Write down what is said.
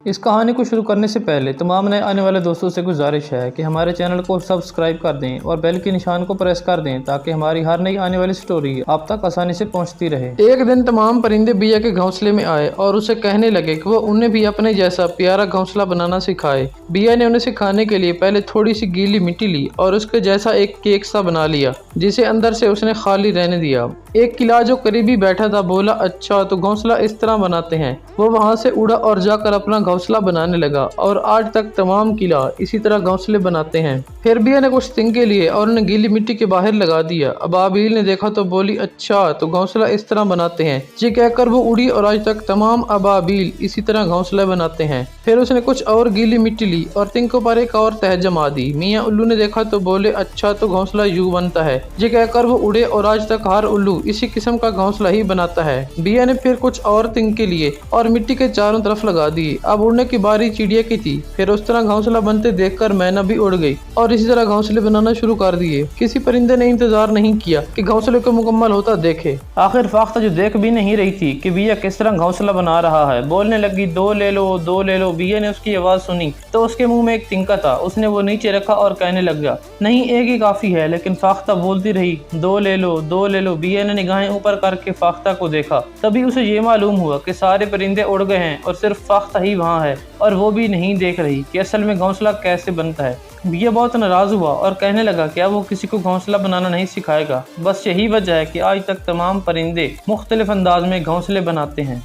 इस कहानी को शुरू करने से पहले तमाम नए आने वाले दोस्तों से गुजारिश है कि हमारे चैनल को सब्सक्राइब कर दें और बेल के निशान को प्रेस कर दें ताकि हमारी हर नई आने वाली स्टोरी आप तक आसानी से पहुंचती रहे। एक दिन तमाम परिंदे बिया के घोंसले में आए और उसे कहने लगे कि वो उन्हें भी अपने जैसा प्यारा घोंसला बनाना सिखाए। बिया ने उन्हें सिखाने के लिए पहले थोड़ी सी गीली मिट्टी ली और उसके जैसा एक केक सा बना लिया जिसे अंदर से उसने खाली रहने दिया। एक किला जो करीबी बैठा था बोला, अच्छा तो घोंसला इस तरह बनाते हैं। वो वहाँ से उड़ा और जाकर अपना घोंसला बनाने लगा और आज तक तमाम किला इसी तरह घोंसले बनाते हैं। फिर बिया ने कुछ तिनके लिए और उन्हें गीली मिट्टी के बाहर लगा दिया। अबाबील ने देखा तो बोली, अच्छा तो घोंसला इस तरह बनाते हैं। ये कहकर वो उड़ी और आज तक तमाम अबाबील इसी तरह घोंसले बनाते हैं। फिर उसने कुछ और गीली मिट्टी ली और तिनकों पर एक और तह जमा दी। मियाँ उल्लू ने देखा तो बोले, अच्छा तो घोंसला यूं बनता है। ये कहकर वो उड़े और आज तक हर उल्लू इसी किस्म का घोंसला ही बनाता है। बिया ने फिर कुछ और तिनके लिए और मिट्टी के चारों तरफ लगा दी। अब उड़ने की बारी चिड़िया की थी। फिर उस तरह घोंसला बनते देखकर मैना भी उड़ गई और इसी तरह घोंसले बनाना शुरू कर दिए। किसी परिंदे ने इंतजार नहीं किया कि घोंसले को मुकम्मल होता देखे। आखिर फाख्ता जो देख भी नहीं रही थी कि बिया किस तरह घोंसला बना रहा है, बोलने लगी, दो ले लो, दो ले लो। बिया ने उसकी आवाज़ सुनी तो उसके मुंह में एक तिनका था। उसने वो नीचे रखा और कहने लगा, नहीं एक ही काफ़ी है। लेकिन फाख्ता बोलती रही, दो ले लो, दो ले लो। बिया ने निगाहें ऊपर करके फाख्ता को देखा। तभी उसे ये मालूम हुआ कि सारे परिंदे उड़ गए हैं और सिर्फ फाख्ता ही वहाँ है और वो भी नहीं देख रही कि असल में घोंसला कैसे बनता है। बिया बहुत नाराज़ हुआ और कहने लगा, क्या वो किसी को घोंसला बनाना नहीं सिखाएगा? बस यही वजह है कि आज तक तमाम परिंदे मुख्तलिफ अंदाज में घोंसले बनाते हैं।